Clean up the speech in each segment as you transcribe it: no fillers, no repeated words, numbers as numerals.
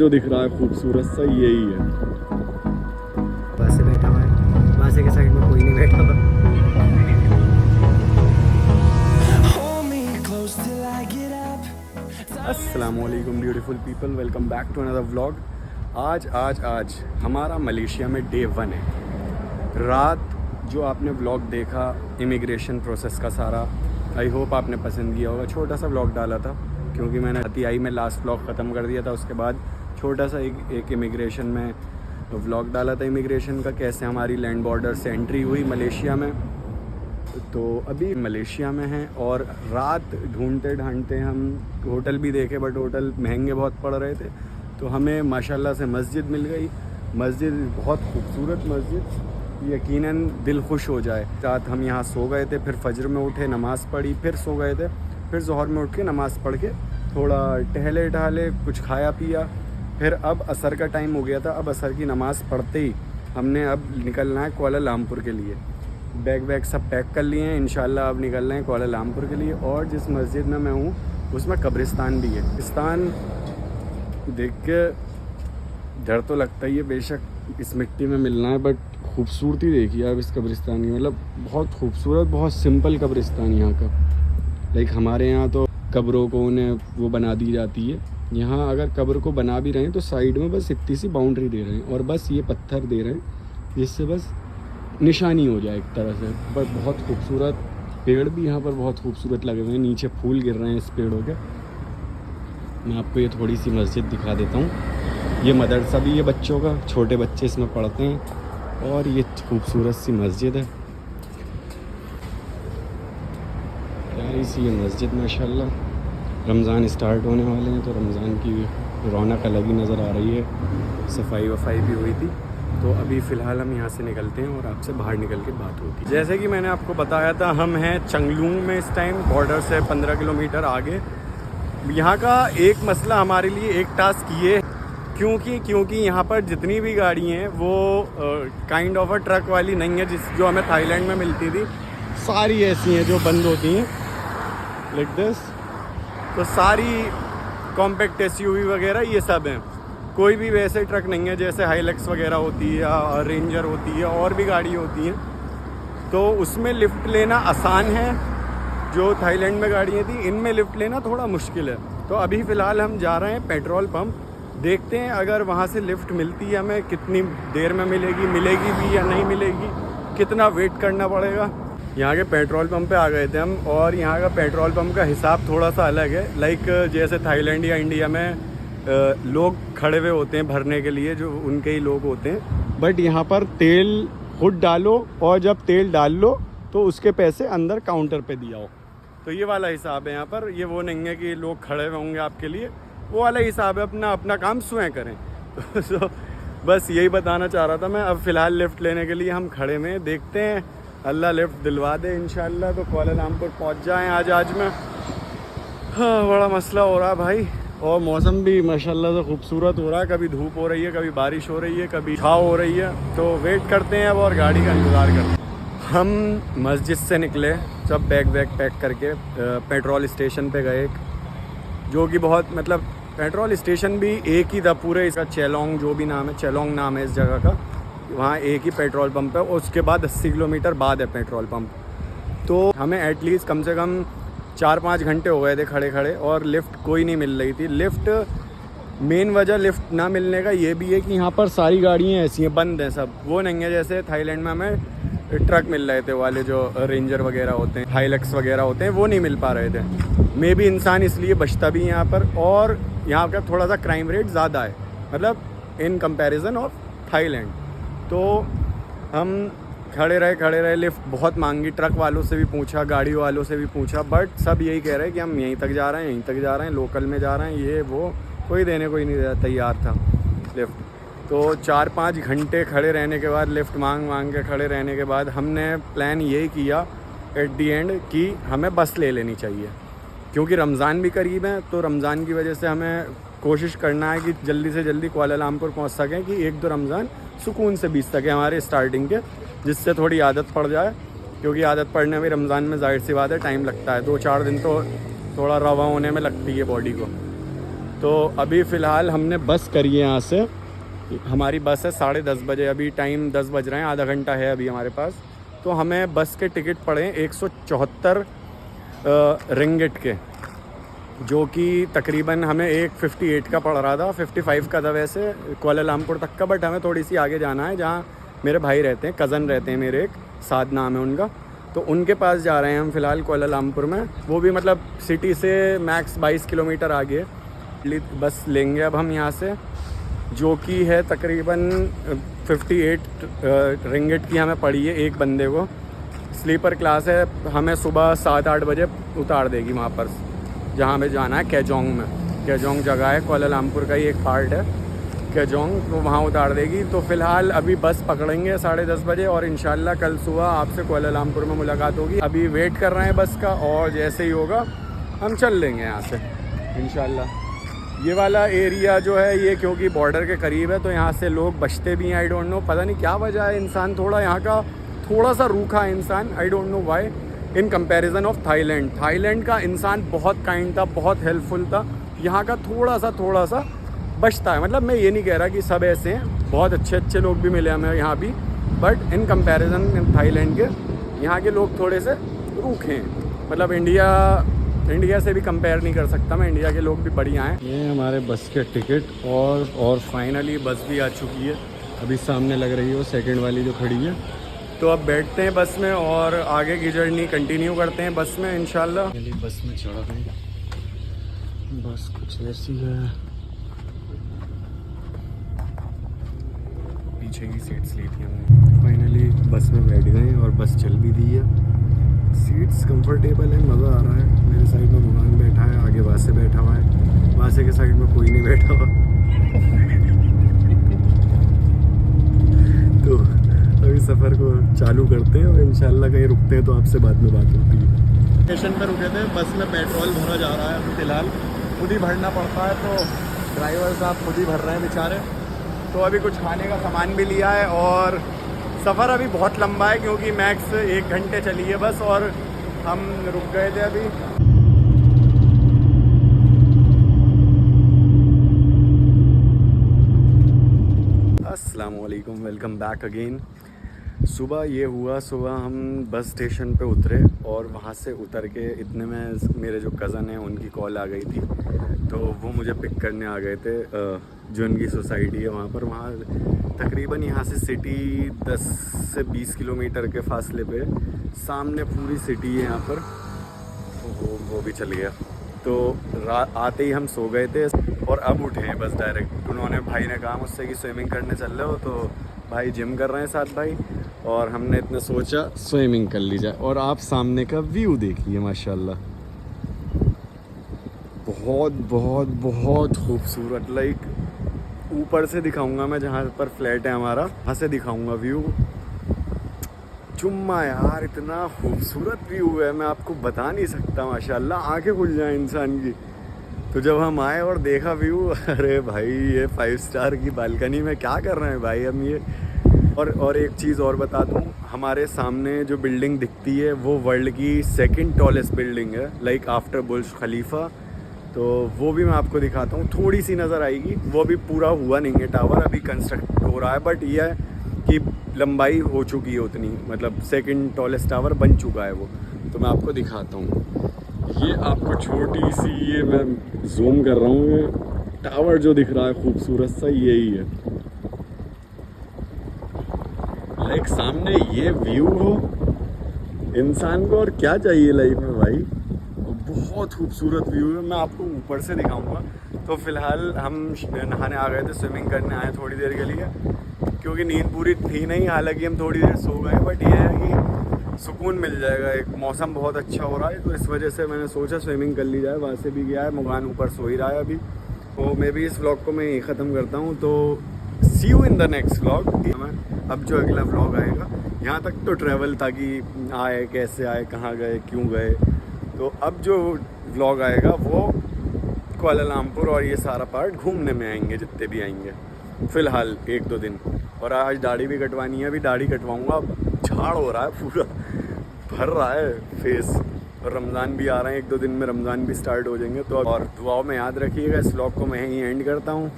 जो दिख रहा है खूबसूरत सा यही है। बासे बैठा हुआ है, बासे के साइड में कोई नहीं बैठा हुआ। अस्सलामुअलैकुम beautiful people, welcome back to another vlog. आज हमारा मलेशिया में डे 1 है। रात जो आपने व्लॉग देखा इमिग्रेशन प्रोसेस का सारा, आई होप आपने पसंद किया होगा। छोटा सा व्लॉग डाला था क्योंकि मैंने हतियाई में लास्ट व्लॉग ख़त्म कर दिया था। उसके बाद छोटा सा एक इमिग्रेशन में व्लॉग डाला था, इमिग्रेशन का, कैसे हमारी लैंड बॉर्डर से एंट्री हुई मलेशिया में। तो अभी मलेशिया में हैं और रात ढूंढते ढांढते हम होटल भी देखे, बट होटल महंगे बहुत पड़ रहे थे। तो हमें माशाल्लाह से मस्जिद मिल गई। मस्जिद बहुत खूबसूरत मस्जिद, यकीनन दिल खुश हो जाए। रात हम यहाँ सो गए थे, फिर फजर में उठे, नमाज़ पढ़ी, फिर सो गए थे, फिर ज़ोहर में उठ के नमाज़ पढ़ के थोड़ा टहले कुछ खाया पिया। फिर अब असर का टाइम हो गया था। अब असर की नमाज़ पढ़ते ही हमने अब निकलना है कुआलालंपुर के लिए। बैग सब पैक कर लिए हैं, इंशाल्लाह अब निकल रहे हैं कुआलालंपुर के लिए। और जिस मस्जिद में मैं हूँ उसमें कब्रिस्तान भी है। कब्रिस्तान देख के डर तो लगता ही है, बेशक इस मिट्टी में मिलना है, बट खूबसूरती देखिए आप इस कब्रिस्तान की। मतलब बहुत खूबसूरत, बहुत सिंपल कब्रिस्तान यहाँ का। लाइक हमारे यहाँ तो कब्रों को उन्हें वो बना दी जाती है, यहाँ अगर कब्र को बना भी रहे हैं तो साइड में बस इतनी सी बाउंड्री दे रहे हैं और बस ये पत्थर दे रहे हैं जिससे बस निशानी हो जाए एक तरह से। पर बहुत खूबसूरत पेड़ भी यहाँ पर बहुत खूबसूरत लगे हुए हैं, नीचे फूल गिर रहे हैं इस पेड़ों के। मैं आपको ये थोड़ी सी मस्जिद दिखा देता हूँ। ये मदरसा भी है बच्चों का, छोटे बच्चे इसमें पढ़ते हैं। और ये खूबसूरत सी मस्जिद है, प्यारी सी ये मस्जिद माशाल्लाह। रमज़ान स्टार्ट होने वाले हैं तो रमज़ान की रौनक अलग ही नज़र आ रही है। सफाई वफाई भी हुई थी। तो अभी फ़िलहाल हम यहाँ से निकलते हैं और आपसे बाहर निकल के बात होती है। जैसे कि मैंने आपको बताया था, हम हैं चंगलूंग में इस टाइम, बॉर्डर से 15 किलोमीटर आगे। यहाँ का एक मसला हमारे लिए, एक टास्क ये, क्योंकि यहाँ पर जितनी भी गाड़ी हैं वो काइंड ऑफ अ ट्रक वाली नहीं है जो हमें थाईलैंड में मिलती थी। सारी ऐसी हैं जो बंद होती हैं लाइक दिस। तो सारी कॉम्पैक्ट एसयूवी वगैरह ये सब हैं। कोई भी वैसे ट्रक नहीं है जैसे हाइलक्स वगैरह होती है या रेंजर होती है, और भी गाड़ी होती हैं। तो उसमें लिफ्ट लेना आसान है, जो थाईलैंड में गाड़ियाँ थी इनमें लिफ्ट लेना थोड़ा मुश्किल है। तो अभी फ़िलहाल हम जा रहे हैं पेट्रोल पंप, देखते हैं अगर वहाँ से लिफ्ट मिलती है हमें, कितनी देर में मिलेगी भी या नहीं मिलेगी, कितना वेट करना पड़ेगा। यहाँ के पेट्रोल पंप पे आ गए थे हम, और यहाँ का पेट्रोल पंप का हिसाब थोड़ा सा अलग है। लाइक जैसे थाईलैंड या इंडिया में लोग खड़े हुए होते हैं भरने के लिए, जो उनके ही लोग होते हैं, बट यहाँ पर तेल खुद डालो और जब तेल डाल लो तो उसके पैसे अंदर काउंटर पे दिया हो। तो ये वाला हिसाब है यहाँ पर। ये वो नहीं है कि लोग खड़े हुए होंगे आपके लिए, वो वाला हिसाब है। अपना काम स्वयं करें। तो बस यही बताना चाह रहा था मैं। अब फ़िलहाल लिफ्ट लेने के लिए हम खड़े में, देखते हैं अल्लाह लिफ्ट दिलवा दे इंशाल्लाह तो कुआलालंपुर पहुंच जाएं आज में। हाँ, बड़ा मसला हो रहा भाई। और मौसम भी माशाल्लाह से खूबसूरत हो रहा है, कभी धूप हो रही है, कभी बारिश हो रही है, कभी छाँव हो रही है। तो वेट करते हैं अब और गाड़ी का इंतज़ार करते हैं। हम मस्जिद से निकले, सब बैग पैक करके पेट्रोल स्टेशन पे गए, जो कि बहुत, मतलब पेट्रोल स्टेशन भी एक ही था पूरे इसका, चेलोंग जो भी नाम है, चेलोंग नाम है इस जगह का। वहाँ एक ही पेट्रोल पंप है और उसके बाद 80 किलोमीटर बाद है पेट्रोल पंप। तो हमें एटलीस्ट कम से कम 4-5 घंटे हो गए थे खड़े और लिफ्ट कोई नहीं मिल रही थी। लिफ्ट, मेन वजह लिफ्ट ना मिलने का ये भी है कि यहाँ पर सारी गाड़ियाँ ऐसी हैं, बंद हैं सब। वो नहीं है जैसे थाईलैंड में हमें ट्रक मिल रहे थे, वाले जो रेंजर वगैरह होते हैं, हाइलक्स वगैरह होते हैं, वो नहीं मिल पा रहे थे। मे भी इंसान इसलिए बचता भी है यहाँ पर। और यहाँ का थोड़ा सा क्राइम रेट ज़्यादा है, मतलब इन कंपैरिजन ऑफ थाईलैंड। तो हम खड़े रहे, लिफ्ट बहुत मांगी, ट्रक वालों से भी पूछा, गाड़ी वालों से भी पूछा, बट सब यही कह रहे हैं कि हम यहीं तक जा रहे हैं, लोकल में जा रहे हैं, ये वो, कोई देने कोई नहीं तैयार था लिफ्ट। तो 4-5 घंटे खड़े रहने के बाद, लिफ्ट मांग के खड़े रहने के बाद, हमने प्लान यही किया एट दी एंड कि हमें बस ले लेनी चाहिए, क्योंकि रमज़ान भी करीब है। तो रमज़ान की वजह से हमें कोशिश करना है कि जल्दी से जल्दी कुआलालंपुर पहुंच सकें, कि 1-2 रमज़ान सुकून से बीत सके हमारे स्टार्टिंग के, जिससे थोड़ी आदत पड़ जाए। क्योंकि आदत पड़ने में रमज़ान में जाहिर सी बात है टाइम लगता है, 2-4 दिन तो थोड़ा रवा होने में लगती है बॉडी को। तो अभी फ़िलहाल हमने बस करी है यहाँ से, हमारी बस है 10:30 बजे, अभी टाइम 10 बज रहे हैं, आधा घंटा है अभी हमारे पास। तो हमें बस के टिकट पड़े 174 रिंगिट के, जो कि तकरीबन हमें 158 का पड़ रहा था, 55 का था वैसे कुआलालंपुर तक का, बट हमें थोड़ी सी आगे जाना है जहाँ मेरे भाई रहते हैं, कज़न रहते हैं मेरे, एक साद नाम है उनका, तो उनके पास जा रहे हैं हम फ़िलहाल कुआलालंपुर में। वो भी मतलब सिटी से मैक्स 22 किलोमीटर आगे बस लेंगे अब हम यहाँ से, जो कि है तकरीबन 58 रिंगिट की हमें पड़ी है एक बंदे को। स्लीपर क्लास है, हमें सुबह 7-8 बजे उतार देगी वहाँ पर जहाँ हमें जाना है, केजोंग में। केजोंग जगह है, कुआलालंपुर का ही एक पार्ट है केजोंग, तो वहाँ उतार देगी। तो फ़िलहाल अभी बस पकड़ेंगे 10:30 बजे और इंशाल्लाह कल सुबह आपसे कुआलालंपुर में मुलाकात होगी। अभी वेट कर रहे हैं बस का, और जैसे ही होगा हम चल लेंगे यहाँ से इंशाल्लाह। ये वाला एरिया जो है ये क्योंकि बॉर्डर के करीब है तो यहाँ से लोग बचते भी हैं, आई डोंट नो, पता नहीं क्या वजह है। इंसान थोड़ा यहाँ का थोड़ा सा रूखा है इंसान, I don't know why, in comparison of Thailand. Thailand का इंसान बहुत काइंड था, बहुत हेल्पफुल था, यहाँ का थोड़ा सा बचता है। मतलब मैं ये नहीं कह रहा कि सब ऐसे हैं, बहुत अच्छे लोग भी मिले हमें यहाँ भी, बट इन कंपैरिजन थाईलैंड के यहाँ के लोग थोड़े से रूखे हैं। मतलब इंडिया से भी कंपेयर नहीं कर सकता मैं, इंडिया के लोग भी बढ़िया हैं। ये हमारे बस के टिकट और फाइनली बस भी आ चुकी है, अभी सामने लग रही है वो सेकंड वाली जो खड़ी है। तो अब बैठते हैं बस में और आगे की जर्नी कंटिन्यू करते हैं बस में इंशाल्लाह। बस में चढ़ गए, बस कुछ ऐसी है, पीछे की सीट्स ली थी हमने। फाइनली बस में बैठ गए और बस चल भी दी है, सीट्स कंफर्टेबल है, मज़ा आ रहा है। मेरे साइड में मुगान बैठा है, आगे वासे बैठा हुआ है, वासे के साइड में कोई नहीं बैठा हुआ। तो अभी सफ़र को चालू करते हैं और इंशाल्लाह कहीं रुकते हैं तो आपसे बाद में बात होती है। स्टेशन पर रुके थे, बस में पेट्रोल भरा जा रहा है, फ़िलहाल खुद ही भरना पड़ता है, तो ड्राइवर साहब खुद ही भर रहे हैं बेचारे। तो अभी कुछ खाने का सामान भी लिया है और सफ़र अभी बहुत लंबा है क्योंकि मैक्स 1 घंटे चली है बस, और हम रुक गए थे अभी। अस्सलाम वालेकुम, वेलकम बैक अगेन। सुबह ये हुआ, सुबह हम बस स्टेशन पे उतरे और वहाँ से उतर के इतने में मेरे जो कज़न हैं उनकी कॉल आ गई थी, तो वो मुझे पिक करने आ गए थे। जो उनकी सोसाइटी है वहाँ पर, वहाँ तकरीबन यहाँ से सिटी 10 से 20 किलोमीटर के फासले पे, सामने पूरी सिटी है यहाँ पर। तो वो भी चल गया, तो आते ही हम सो गए थे और अब उठे हैं बस डायरेक्ट। उन्होंने, भाई ने कहा मुझसे कि स्विमिंग करने चल रहे हो, तो भाई जिम कर रहे हैं साथ भाई, और हमने इतना सोचा स्विमिंग कर ली जाए। और आप सामने का व्यू देखिए माशाल्लाह, बहुत बहुत बहुत खूबसूरत। लाइक ऊपर से दिखाऊंगा मैं, जहाँ पर फ्लैट है हमारा, वहाँ से दिखाऊंगा व्यू। चुम्मा यार, इतना खूबसूरत व्यू है, मैं आपको बता नहीं सकता, माशाल्लाह आंखें खुल जाए इंसान की। तो जब हम आए और देखा व्यू, अरे भाई ये 5 स्टार की बालकनी में क्या कर रहे हैं भाई हम ये। और एक चीज़ और बता दूं, हमारे सामने जो बिल्डिंग दिखती है वो वर्ल्ड की 2nd टॉलेस्ट बिल्डिंग है, लाइक आफ्टर बुर्ज खलीफा। तो वो भी मैं आपको दिखाता हूँ, थोड़ी सी नज़र आएगी, वो भी पूरा हुआ नहीं है टावर, अभी कंस्ट्रक्ट हो रहा है, बट ये है कि लंबाई हो चुकी है उतनी, मतलब 2nd टॉलेस्ट टावर बन चुका है वो। तो मैं आपको दिखाता हूँ, ये आपको छोटी सी, ये मैं जूम कर रहा हूँ, ये टावर जो दिख रहा है खूबसूरत सा, यही है। लाइक सामने ये व्यू हो, इंसान को और क्या चाहिए लाइफ में भाई। बहुत खूबसूरत व्यू है, मैं आपको ऊपर से दिखाऊंगा। तो फ़िलहाल हम नहाने आ गए थे, स्विमिंग करने आए थोड़ी देर के लिए, क्योंकि नींद पूरी थी नहीं, हालांकि हम थोड़ी देर सो गए, बट ये है कि सुकून मिल जाएगा। एक मौसम बहुत अच्छा हो रहा है, तो इस वजह से मैंने सोचा स्विमिंग कर ली जाए। वहाँ से भी गया है, मुगान ऊपर सो ही रहा है अभी। तो मैं भी इस व्लॉग को मैं यहीं ख़त्म करता हूँ, तो see you in the next vlog. अब जो अगला व्लॉग आएगा, यहाँ तक तो ट्रैवल था कि आए, कैसे आए, कहाँ गए, क्यों गए। तो अब जो व्लॉग आएगा वो कुआलालंपुर और ये सारा पार्ट घूमने में आएंगे, जितने भी आएंगे फ़िलहाल 1-2 दिन। और आज दाढ़ी भी कटवानी है, अभी दाढ़ी कटवाऊँगा, झाड़ हो रहा है पूरा, भर रहा है फेस। और रमज़ान भी आ रहे हैं, 1-2 दिन में रमज़ान भी स्टार्ट हो जाएंगे। तो और दुआओं में याद रखिएगा। इस व्लॉग को मैं यहीं एंड करता हूँ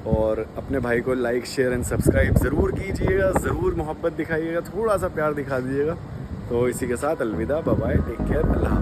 और अपने भाई को लाइक शेयर एंड सब्सक्राइब ज़रूर कीजिएगा, ज़रूर मोहब्बत दिखाइएगा, थोड़ा सा प्यार दिखा दीजिएगा। तो इसी के साथ अलविदा, बाय बाय, टेक केयर, अल्लाह।